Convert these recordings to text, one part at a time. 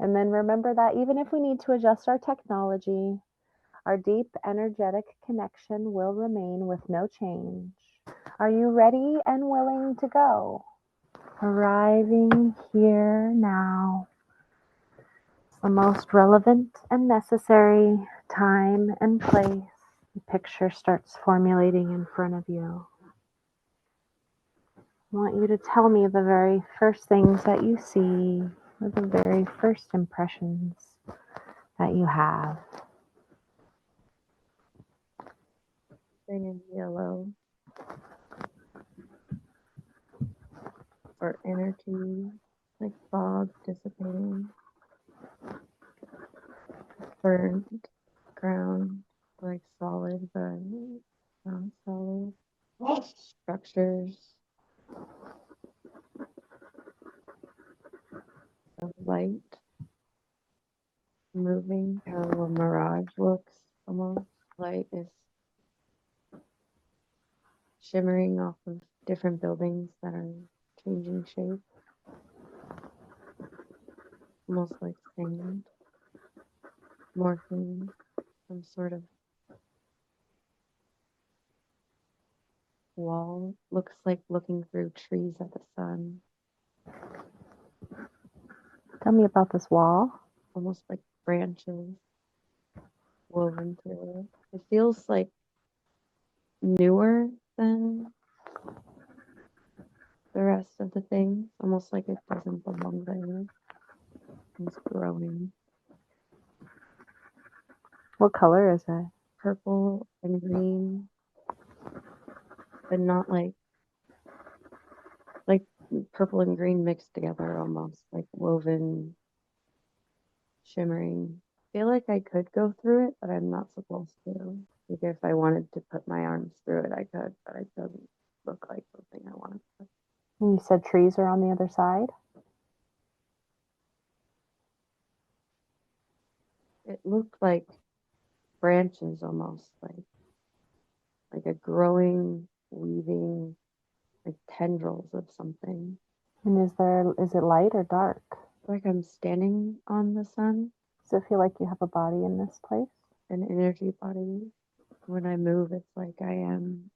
And then remember that even if we need to adjust our technology, our deep energetic connection will remain with no change. Are you ready and willing to go? Arriving here now. The most relevant and necessary time and place. The picture starts formulating in front of you. I want you to tell me the very first things that you see, or the very first impressions that you have. Thing in yellow or energy, like fog dissipating, burned ground, like solid but not solid structures of light moving, how a mirage looks almost. Light is shimmering off of different buildings that are changing shape, almost like sand, morphing, some sort of wall. Looks like looking through trees at the sun, Tell me about this wall. almost like branches woven through it. It feels like newer than the rest of the things, almost like it doesn't belong there. It's growing. What color is it? Purple and green, but not like purple and green mixed together, almost like woven, shimmering. I feel like I could go through it, but I'm not supposed to. Like if I wanted to put my arms through it, I could, but it doesn't look like something I want to. And you said trees are on the other side? It looked like branches almost, like a growing, weaving, like tendrils of something. And is it light or dark? Like I'm standing on the sun, Does it feel like you have a body in this place? an energy body. When I move, it's like I am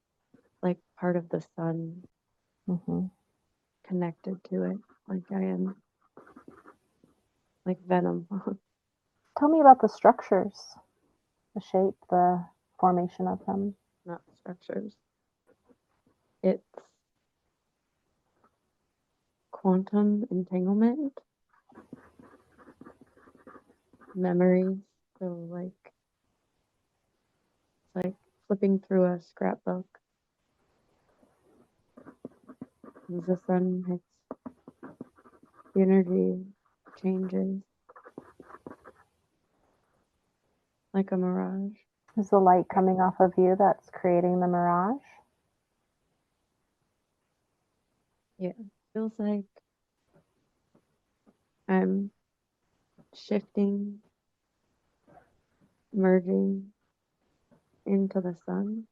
like part of the sun, Mm-hmm. connected to it. Like I am like venom. Tell me about the structures, the shape, the formation of them. Not structures. It's quantum entanglement, memories. So it's like flipping through a scrapbook. As the sun hits, the energy changes like a mirage. Is the light coming off of you that's creating the mirage? Yeah, feels like I'm shifting, merging into the sun,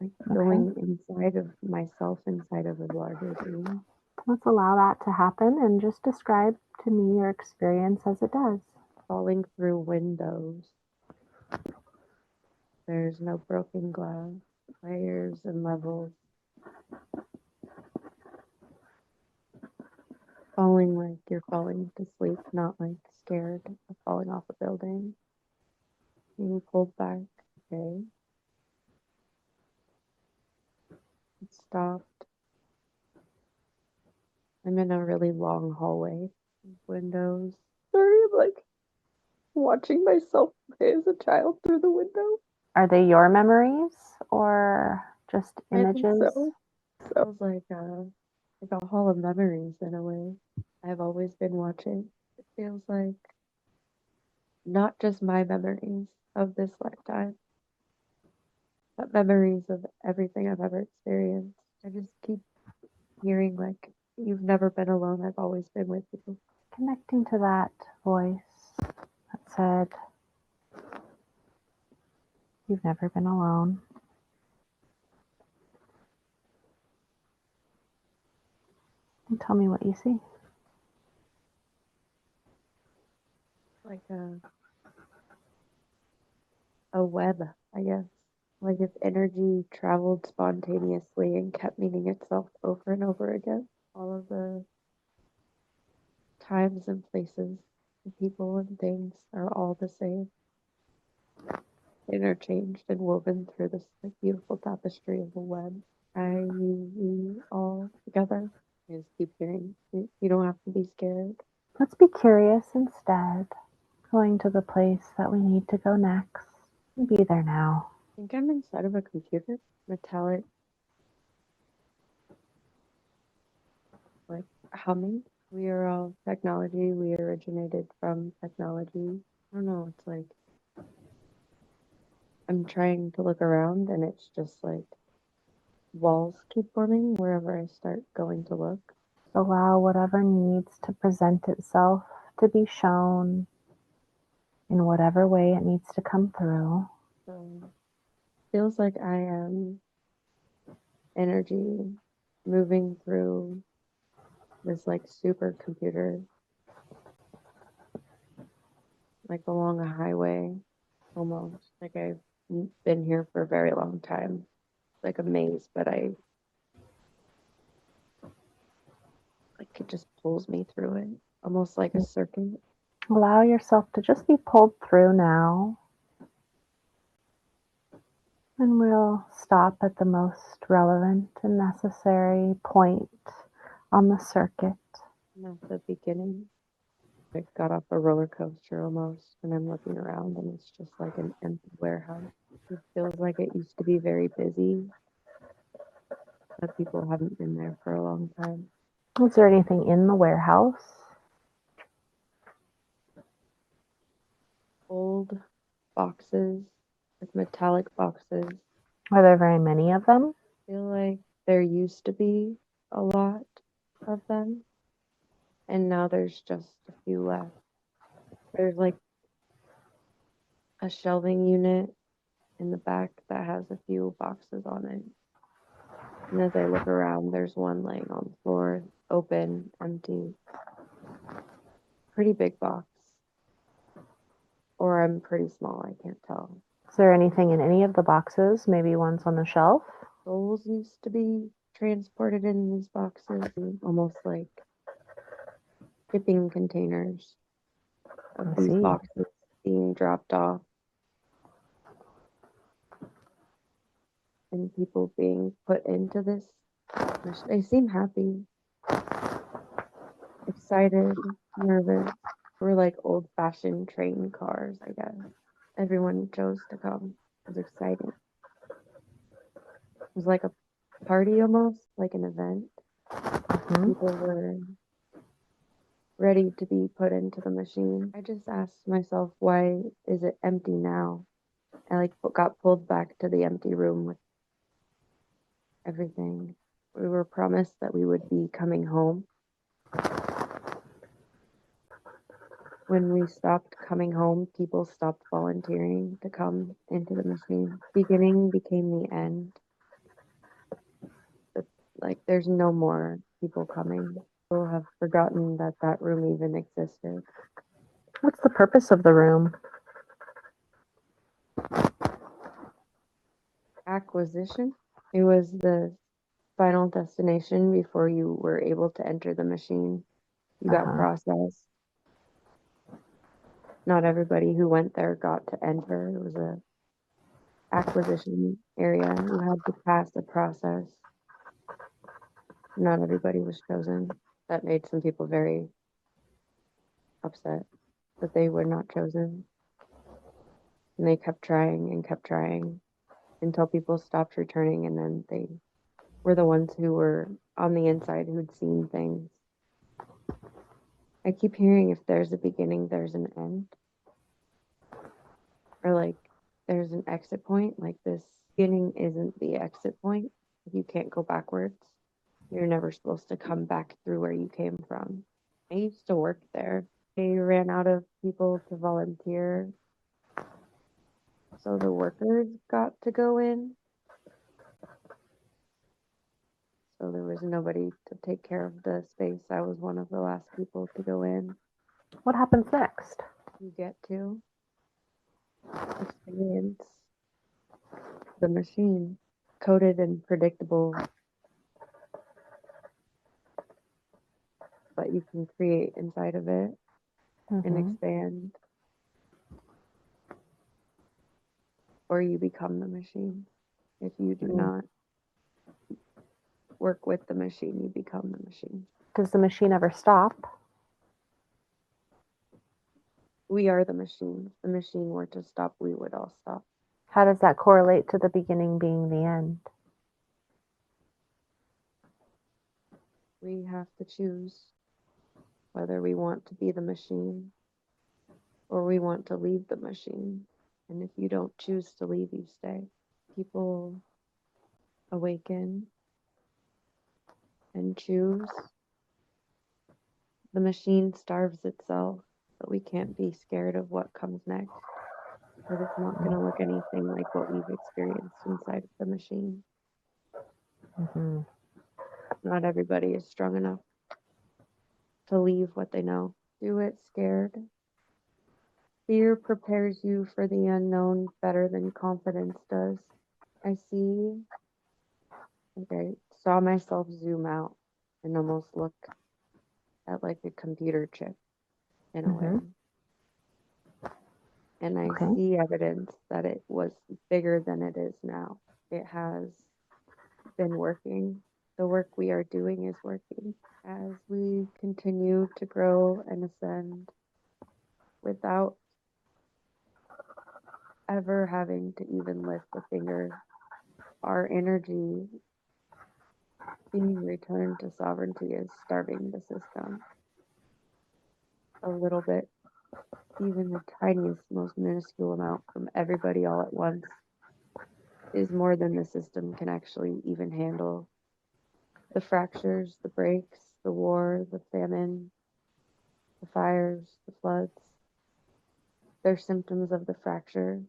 like Okay. going inside of myself, inside of a larger being. Let's allow that to happen and just describe to me your experience as it does. Falling through windows. There's no broken glass, layers and levels. Falling like you're falling to sleep, not like scared of falling off a building. Being pulled back. Okay. It stopped. I'm in a really long hallway. Windows. Sorry, I'm like watching myself play as a child through the window. Are they your memories or just I think images? so. So it's like a hall of memories in a way. I've always been watching. It feels like not just my memories of this lifetime, but memories of everything I've ever experienced. I just keep hearing like, you've never been alone. I've always been with you. Connecting to that voice that said, you've never been alone. And tell me what you see. like a web, I guess. Like if energy traveled spontaneously and kept meeting itself over and over again, all of the times and places, the people and things are all the same, interchanged and woven through this like beautiful tapestry of the web. I, you, we, all together. I just keep hearing, you don't have to be scared. Let's be curious instead, going to the place that we need to go next. Be there now. I think I'm inside of a computer, metallic, like humming. We are all technology. We originated from technology. I don't know. It's like I'm trying to look around and it's just like walls keep forming wherever I start going to look. Allow whatever needs to present itself to be shown in whatever way it needs to come through. So feels like I am energy moving through this like supercomputer, like along a highway almost. Like I've been here for a very long time, like a maze, but I like it just pulls me through it, almost like a circuit. Allow yourself to just be pulled through now. And we'll stop at the most relevant and necessary point on the circuit. And at the beginning, I got off a roller coaster almost, and I'm looking around, and it's just like an empty warehouse. It feels like it used to be very busy, but people haven't been there for a long time. Is there anything in the warehouse? Old boxes, like metallic boxes. Are there very many of them? I feel like there used to be a lot of them, and now there's just a few left. There's like a shelving unit in the back that has a few boxes on it. And as I look around, there's one laying on the floor, open, empty. Pretty big box. Or I'm pretty small, I can't tell. Is there anything in any of the boxes? Maybe one's on the shelf? Souls used to be transported in these boxes, almost like shipping containers of I these see. boxes being dropped off and people being put into this. They seem happy, excited, nervous. We're like old fashioned train cars, I guess. Everyone chose to come. It was exciting. It was like a party almost, like an event. Mhm. People were ready to be put into the machine. I just asked myself, why is it empty now? I like got pulled back to the empty room with everything. We were promised that we would be coming home. When we stopped coming home, people stopped volunteering to come into the machine. Beginning became the end. But, like, there's no more people coming. People have forgotten that that room even existed. What's the purpose of the room? Acquisition. It was the final destination before you were able to enter the machine. You got Uh-huh. processed. Not everybody who went there got to enter. It was a acquisition area. You had to pass a process. Not everybody was chosen. That made some people very upset that they were not chosen. And they kept trying until people stopped returning, and then they were the ones who were on the inside who'd seen things. I keep hearing if there's a beginning, there's an end. Or like there's an exit point, like this beginning isn't the exit point. You can't go backwards. You're never supposed to come back through where you came from. I used to work there. They ran out of people to volunteer, so the workers got to go in. So there was nobody to take care of the space. I was one of the last people to go in. What happens next? you get to experience the machine, coded and predictable, but you can create inside of it and Mm-hmm. expand, or you become the machine. If you do not work with the machine, you become the machine. Does the machine ever stop? We are the machine. If the machine were to stop, we would all stop. How does that correlate to the beginning being the end? We have to choose whether we want to be the machine or we want to leave the machine. And if you don't choose to leave, you stay. People awaken and choose. The machine starves itself, but we can't be scared of what comes next because it's not going to look anything like what we've experienced inside of the machine. Mm-hmm. Not everybody is strong enough to leave what they know. Do it scared. Fear prepares you for the unknown better than confidence does. I see, like I saw myself zoom out and almost look at like a computer chip in a way. Mm-hmm. And I Okay. see evidence that it was bigger than it is now. It has been working. The work we are doing is working. As we continue to grow and ascend without ever having to even lift a finger, our energy being returned to sovereignty is starving the system a little bit, even the tiniest, most minuscule amount from everybody all at once is more than the system can actually even handle. The fractures, the breaks, the war, the famine, the fires, the floods, they're symptoms of the fracture.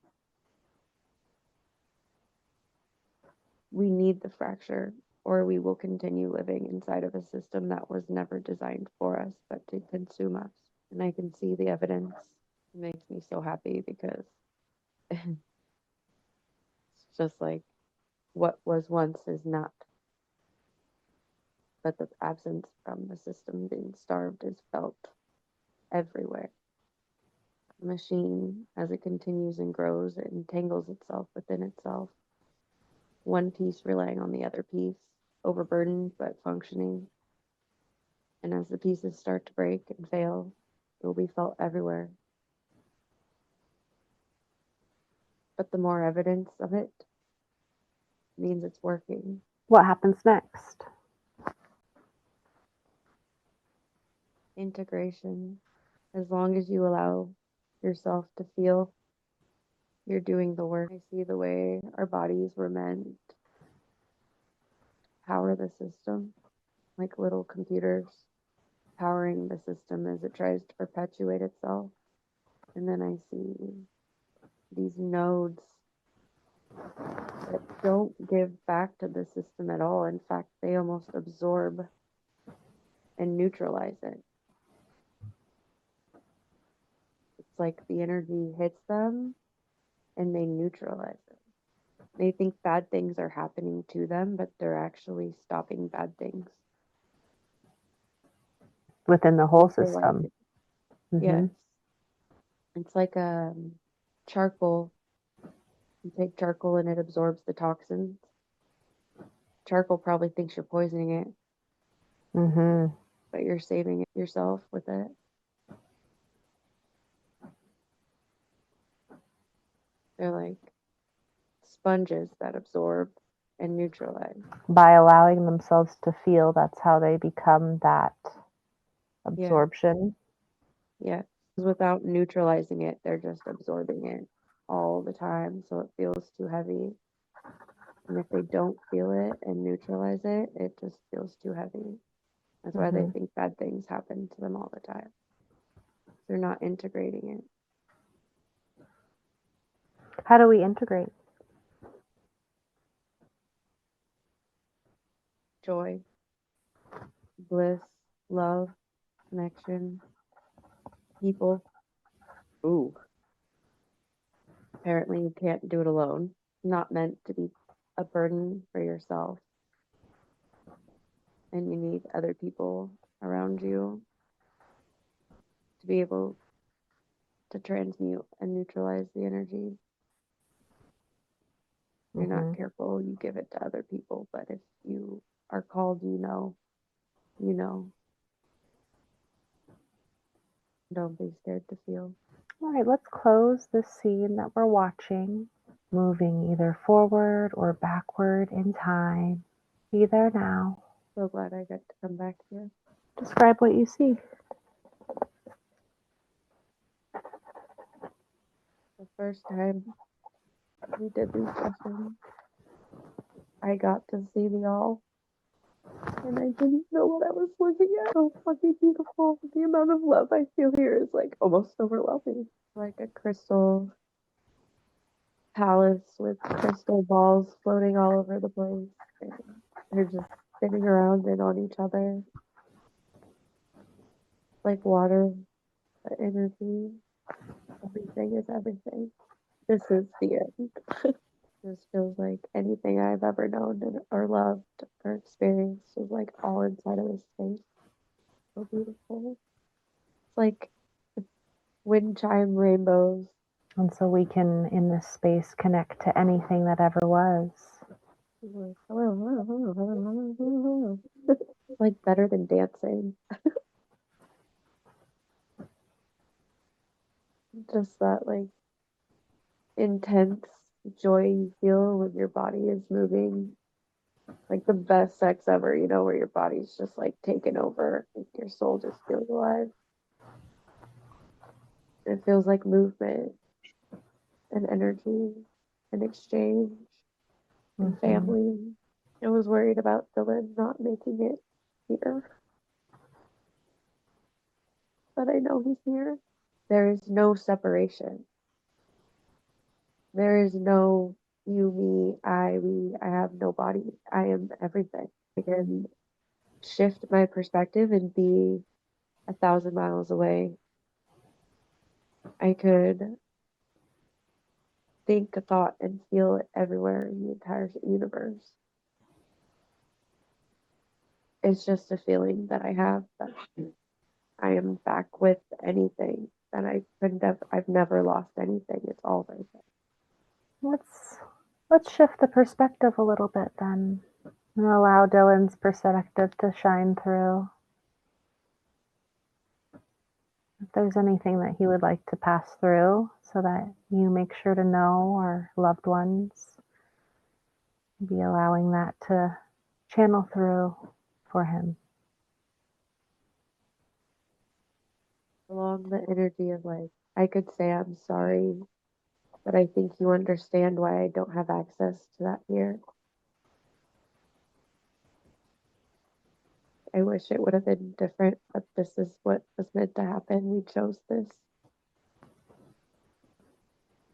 We need the fracture, or we will continue living inside of a system that was never designed for us, but to consume us. And I can see the evidence. It makes me so happy because it's just like what was once is not. But the absence from the system being starved is felt everywhere. The machine, as it continues and grows, it entangles itself within itself, one piece relying on the other piece, overburdened but functioning. And as the pieces start to break and fail, it will be felt everywhere. But the more evidence of it means it's working. What happens next? Integration. As long as you allow yourself to feel you're doing the work. I see the way our bodies were meant to power the system, like little computers powering the system as it tries to perpetuate itself. And then I see these nodes that don't give back to the system at all. In fact, they almost absorb and neutralize it. It's like the energy hits them and they neutralize it. They think bad things are happening to them, but they're actually stopping bad things. Within the whole Super like system. it. Mm-hmm. Yes. It's like charcoal. You take charcoal and it absorbs the toxins. Charcoal probably thinks you're poisoning it, Mm-hmm. but you're saving yourself with it. They're like sponges that absorb and neutralize. By allowing themselves to feel, that's how they become that Yeah, absorption. yeah. Without neutralizing it, they're just absorbing it all the time, so it feels too heavy. And if they don't feel it and neutralize it, it just feels too heavy. That's why they Mm-hmm. think bad things happen to them all the time. They're not integrating it. How do we integrate? Joy, bliss, love, connection, people. Ooh, apparently you can't do it alone. Not meant to be a burden for yourself, and you need other people around you to be able to transmute and neutralize the energy. If you're not Hmm. careful, you give it to other people, but if you are called, you know, don't be scared to feel. All right, let's close the scene that we're watching, moving either forward or backward in time. Be there now. So glad I got to come back here. Describe what you see. The first time we did these sessions, I got to see the all, and I didn't know what I was looking at. So fucking beautiful. The amount of love I feel here is like almost overwhelming. Like a crystal palace with crystal balls floating all over the place, and they're just spinning around and on each other like water, energy. Everything is everything. This is the end. This feels like anything I've ever known or loved or experienced is like all inside of this space. So beautiful. It's like wind chime rainbows. And so we can, in this space, connect to anything that ever was. Like better than dancing. Just that like intense joy you feel when your body is moving. Like the best sex ever, where your body's just like taken over, like your soul just feels alive. It feels like movement and energy and exchange and Hmm. family. I was worried about Dylan not making it here, but I know he's here. There is no separation. There is no you, me, I, we. I have no body. I am everything. I can shift my perspective and be 1,000 miles away. I could think a thought and feel it everywhere in the entire universe. It's just a feeling that I have that I am back with anything that I couldn't have. I've never lost anything. It's all right there. Let's shift the perspective a little bit then, and allow Dylan's perspective to shine through. If there's anything that he would like to pass through so that you make sure to know, or loved ones, be allowing that to channel through for him. Along the energy of like, I could say I'm sorry, but I think you understand why I don't have access to that here. I wish it would have been different, but this is what was meant to happen. We chose this.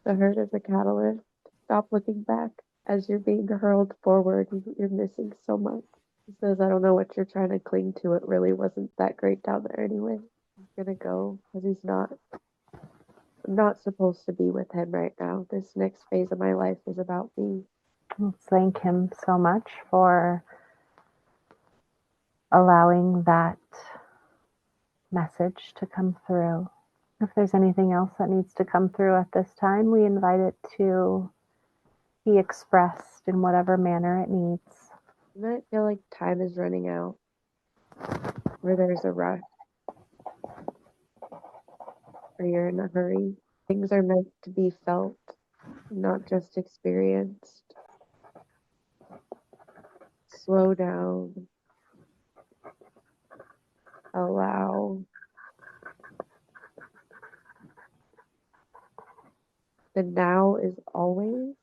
The hurt is a catalyst. Stop looking back. As you're being hurled forward, you're missing so much. He says, I don't know what you're trying to cling to. It really wasn't that great down there anyway. He's gonna go because he's not. I'm not supposed to be with him right now. This next phase of my life is about me. Let's thank him so much for allowing that message to come through. If there's anything else that needs to come through at this time, we invite it to be expressed in whatever manner it needs. You might feel like time is running out, or there's a rush, or you're in a hurry. Things are meant to be felt, not just experienced. Slow down, allow. The now is always.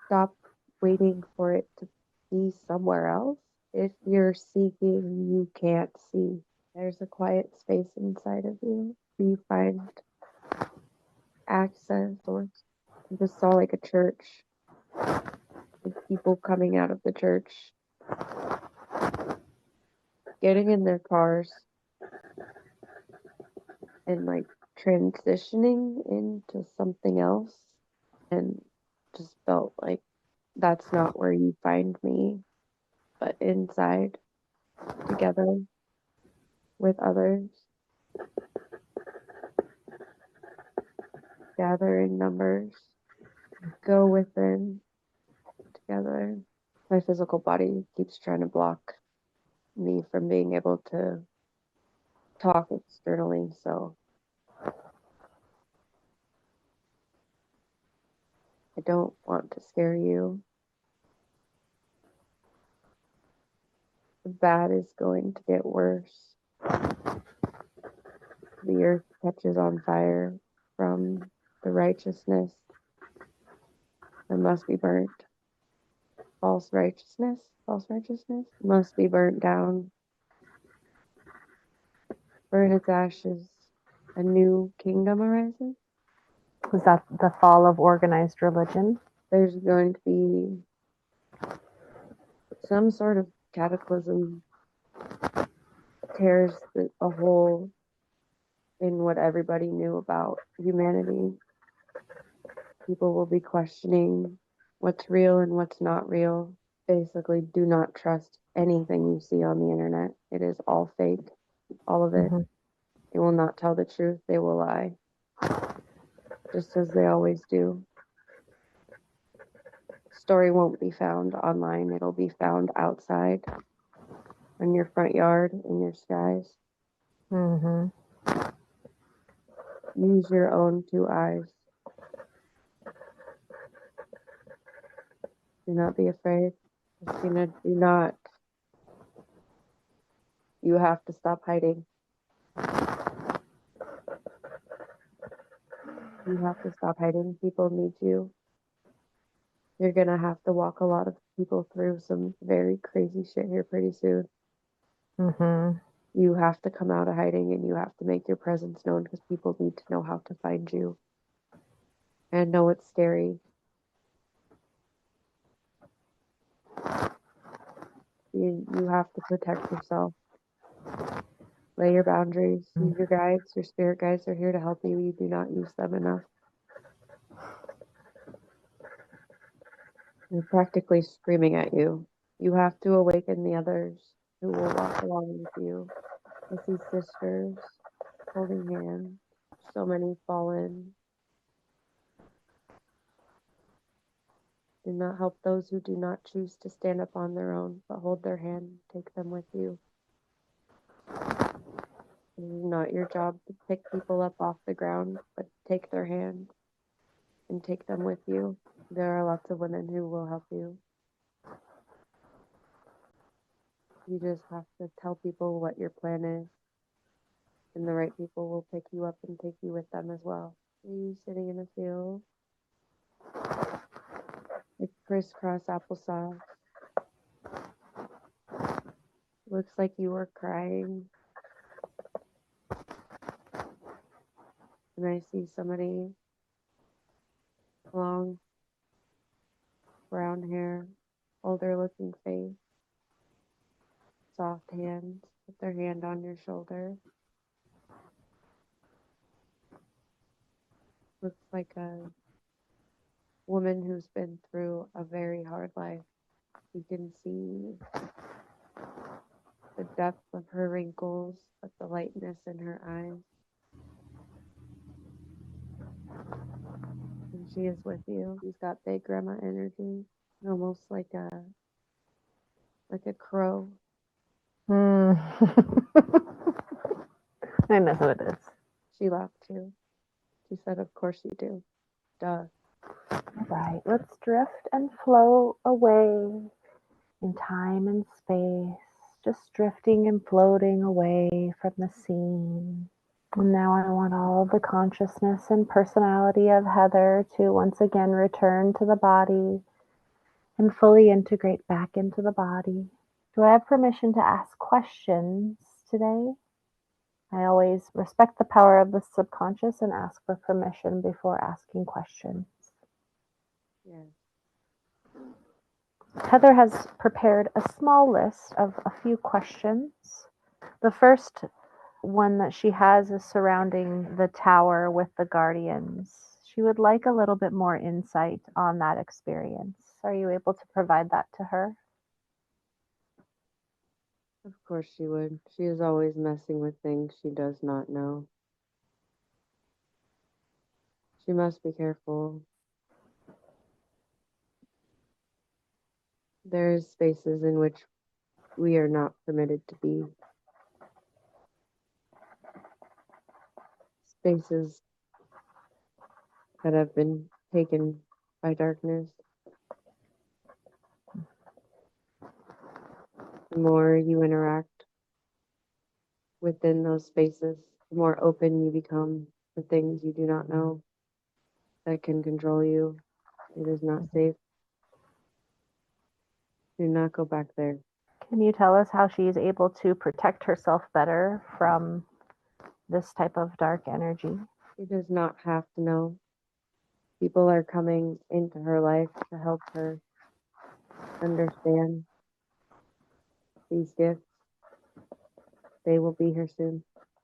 Stop waiting for it to be somewhere else. If you're seeking, you can't see. There's a quiet space inside of you. You find access, or I just saw like a church with people coming out of the church, getting in their cars, and like transitioning into something else, and just felt like that's not where you find me, but inside, together with others, gathering numbers, go within together. My physical body keeps trying to block me from being able to talk externally, so I don't want to scare you. The bad is going to get worse. The earth catches on fire from the righteousness that must be burnt. False righteousness must be burnt down, burn its ashes. A new kingdom arises. Was that the fall of organized religion? There's going to be some sort of cataclysm, tears a hole in what everybody knew about humanity. People will be questioning what's real and what's not real. Basically, do not trust anything you see on the internet. It is all fake, all of it. Mm-hmm. They will not tell the truth, they will lie, just as they always do. Story won't be found online, it'll be found outside, in your front yard, in your skies. Mm-hmm. Use your own two eyes. Do not be afraid. Christina, do not. You have to stop hiding. You have to stop hiding. People need you. You're gonna have to walk a lot of people through some very crazy shit here pretty soon. Mm-hmm. You have to come out of hiding and you have to make your presence known because people need to know how to find you. And know it's scary. You have to protect yourself. Lay your boundaries. Your guides, your spirit guides are here to help you. You do not use them enough. They're practically screaming at you. You have to awaken the others who will walk along with you. I see sisters holding hands. So many fallen. Do not help those who do not choose to stand up on their own, but hold their hand, take them with you. It is not your job to pick people up off the ground, but take their hand and take them with you. There are lots of women who will help you. You just have to tell people what your plan is, and the right people will pick you up and take you with them as well. Are you sitting in a field? Like crisscross applesauce. Looks like you were crying. And I see somebody, long brown hair, older looking face, soft hands, put their hand on your shoulder. Looks like a woman who's been through a very hard life. You can see the depth of her wrinkles, but the lightness in her eyes. And she is with you. She's got big grandma energy, almost like a crow. Mm. I know who it is. She laughed too. She said, "Of course you do. Duh." All right, let's drift and flow away in time and space, just drifting and floating away from the scene. And now I want all the consciousness and personality of Heather to once again return to the body and fully integrate back into the body. Do I have permission to ask questions today? I always respect the power of the subconscious and ask for permission before asking questions. Yes. Heather has prepared a small list of a few questions. The first one that she has is surrounding the tower with the guardians. She would like a little bit more insight on that experience. Are you able to provide that to her? Of course she would. She is always messing with things she does not know. She must be careful. There is spaces in which we are not permitted to be. Spaces that have been taken by darkness. The more you interact within those spaces, the more open you become to things you do not know that can control you. It is not safe. Do not go back there. Can you tell us how she's able to protect herself better from this type of dark energy? She does not have to know. People are coming into her life to help her understand these gifts. They will be here soon.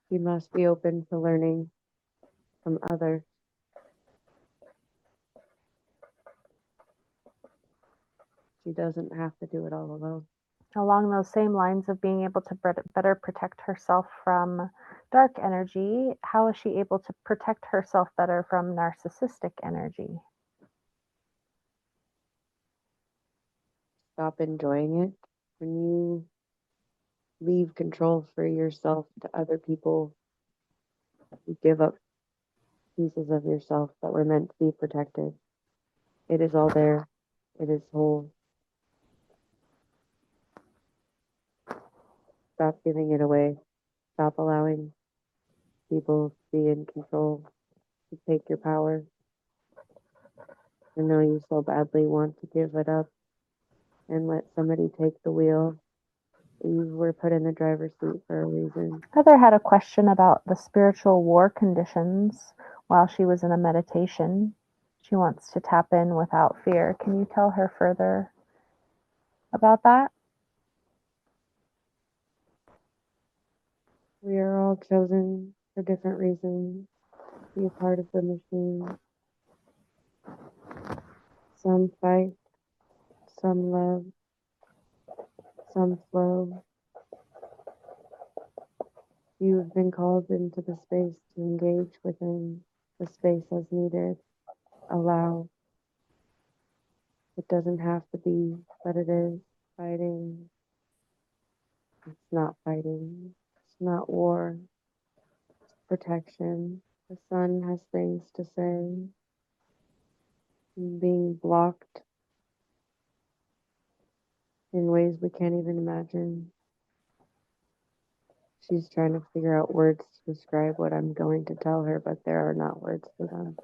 She must be open to learning from others. She doesn't have to do it all alone. Along those same lines of being able to better protect herself from dark energy, how is she able to protect herself better from narcissistic energy? Stop enjoying it. When you leave control for yourself to other people, you give up pieces of yourself that were meant to be protected. It is all there. It is whole. Stop giving it away. Stop allowing people to be in control, to take your power. I know you so badly want to give it up and let somebody take the wheel. You were put in the driver's seat for a reason. Heather had a question about the spiritual war conditions while she was in a meditation. She wants to tap in without fear. Can you tell her further about that? We are all chosen for different reasons to be a part of the machine. Some fight, some love, some flow. You have been called into the space to engage within the space as needed. Allow. It doesn't have to be, but it is. Fighting. It's not fighting. It's not war. It's protection. The sun has things to say. Being blocked in ways we can't even imagine. She's trying to figure out words to describe what I'm going to tell her, but there are not words for them.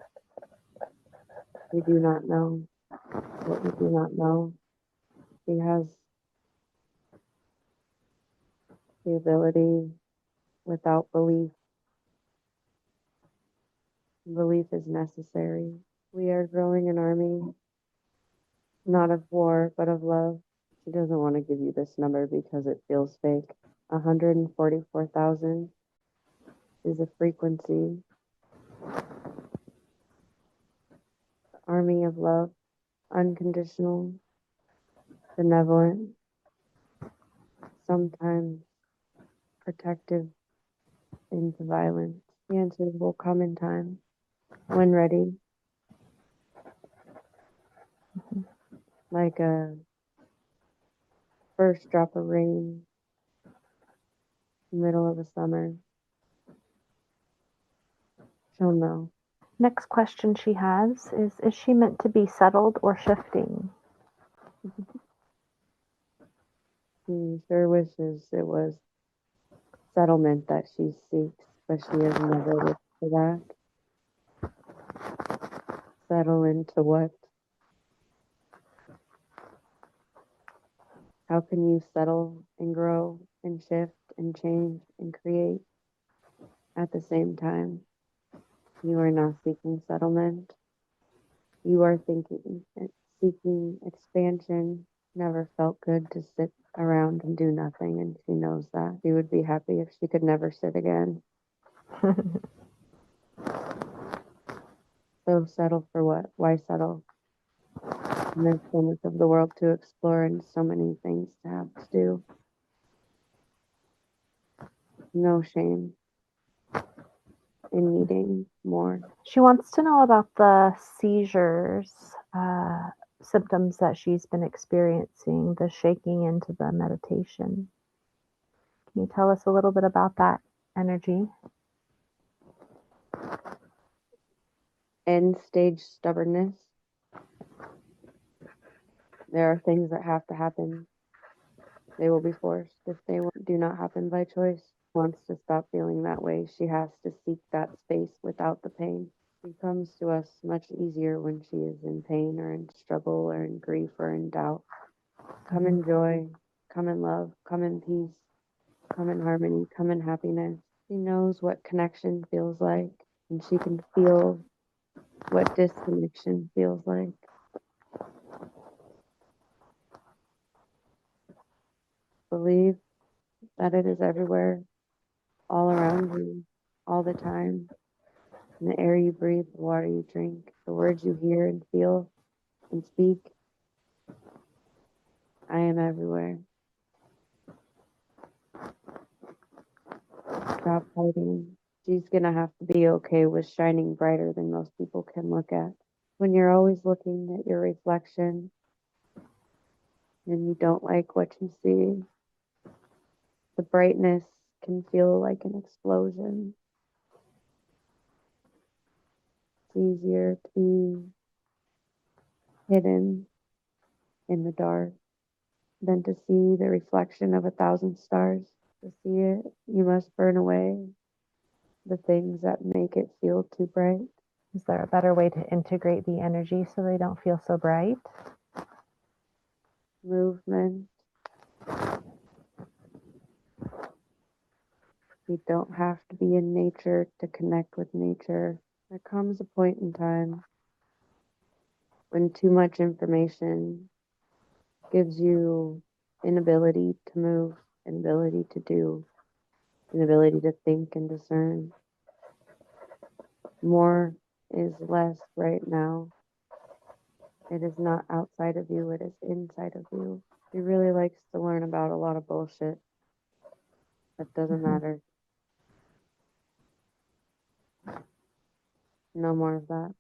We do not know what we do not know. She has the ability without belief. Belief is necessary. We are growing an army, not of war, but of love. She doesn't want to give you this number because it feels fake. 144,000 is a frequency. Army of love, unconditional, benevolent, sometimes protective into violence. The answers will come in time when ready. Like a first drop of rain in the middle of the summer. She'll know. Next question she has is she meant to be settled or shifting? She sure wishes it was settlement that she seeks, but she has never looked for that. Settle into what? How can you settle and grow and shift and change and create at the same time? You are not seeking settlement. You are seeking expansion. Never felt good to sit around and do nothing, and she knows that. She would be happy if she could never sit again. So settle for what? Why settle? And there's so much of the world to explore and so many things to have to do. No shame in needing more. She wants to know about the seizures, symptoms that she's been experiencing, the shaking into the meditation. Can you tell us a little bit about that energy? End stage stubbornness. There are things that have to happen. They will be forced. If they do not happen by choice, wants to stop feeling that way. She has to seek that space without the pain. She comes to us much easier when she is in pain or in struggle or in grief or in doubt. Come in joy, come in love, come in peace, come in harmony, come in happiness. She knows what connection feels like, and she can feel what disconnection feels like. Believe that it is everywhere, all around you, all the time. In the air you breathe, the water you drink, the words you hear and feel and speak. I am everywhere. Stop hiding. She's gonna have to be okay with shining brighter than most people can look at. When you're always looking at your reflection and you don't like what you see, the brightness can feel like an explosion. It's easier to be hidden in the dark than to see the reflection of 1,000 stars. To see it, you must burn away the things that make it feel too bright. Is there a better way to integrate the energy so they don't feel so bright? Movement. You don't have to be in nature to connect with nature. There comes a point in time when too much information gives you inability to move, inability to do, inability to think and discern. More is less right now. It is not outside of you, it is inside of you. She really likes to learn about a lot of bullshit that doesn't matter. No more of that.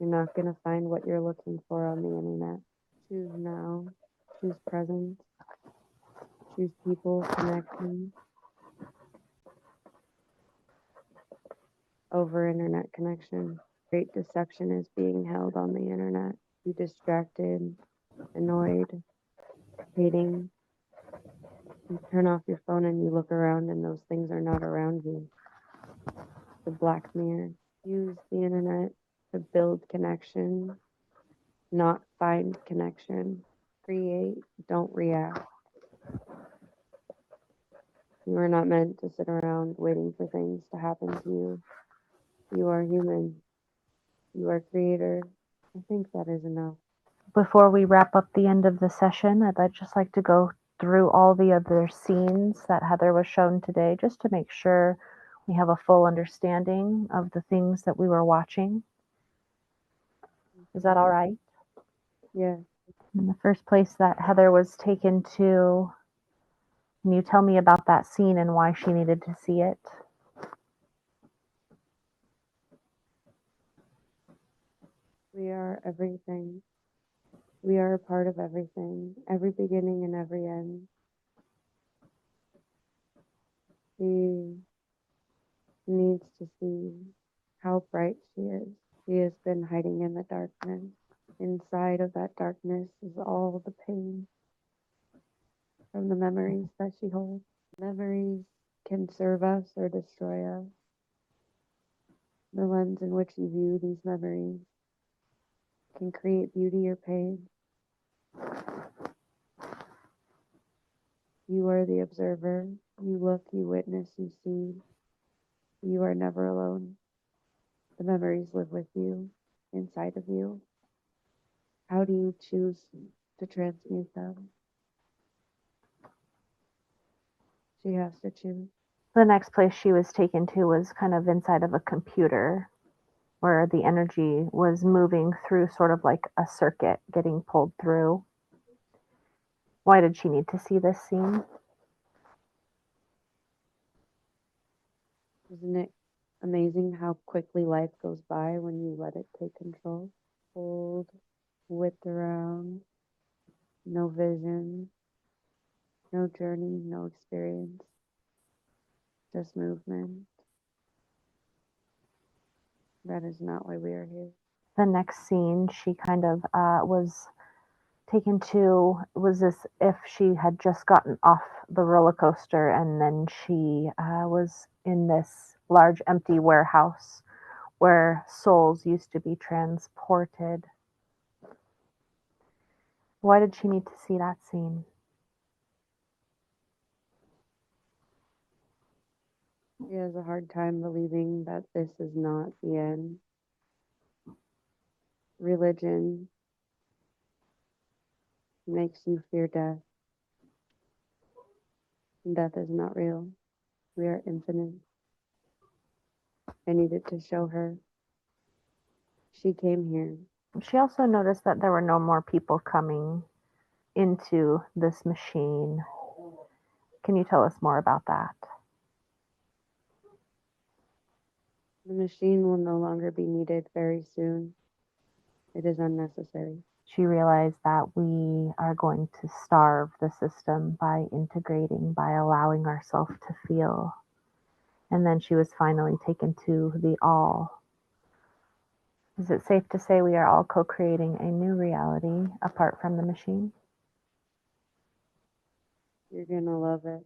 You're not going to find what you're looking for on the internet. Choose now. Choose presence. Choose people, connection over internet connection. Great deception is being held on the internet. You distracted, annoyed, hating. You turn off your phone and you look around and those things are not around you. The black mirror. Use the internet to build connection, not find connection. Create, don't react. You are not meant to sit around waiting for things to happen to you. You are human. You are creator. I think that is enough. Before we wrap up the end of the session, just like to go through all the other scenes that Heather was shown today, just to make sure we have a full understanding of the things that we were watching. Is that all right? Yeah. In the first place that Heather was taken to, can you tell me about that scene and why she needed to see it? We are everything. We are a part of everything, every beginning and every end. She needs to see how bright she is. She has been hiding in the darkness. Inside of that darkness is all the pain from the memories that she holds. Memories can serve us or destroy us. The lens in which you view these memories can create beauty or pain. You are the observer. You look, you witness, you see. You are never alone. The memories live with you, inside of you. How do you choose to transmute them? She has to choose. The next place she was taken to was kind of inside of a computer where the energy was moving through sort of like a circuit getting pulled through. Why did she need to see this scene? Isn't it amazing how quickly life goes by when you let it take control? Hold, whipped around, no vision, no journey, no experience, just movement. That is not why we are here. The next scene she kind of was taken to was as if she had just gotten off the roller coaster and then she was in this large empty warehouse where souls used to be transported. Why did she need to see that scene? She has a hard time believing that this is not the end. Religion makes you fear death, and death is not real. We are infinite. I needed to show her. She came here. She also noticed that there were no more people coming into this machine. Can you tell us more about that? The machine will no longer be needed very soon. It is unnecessary. She realized that we are going to starve the system by integrating, by allowing ourselves to feel. And then she was finally taken to the all. Is it safe to say we are all co creating a new reality apart from the machine? You're gonna love it.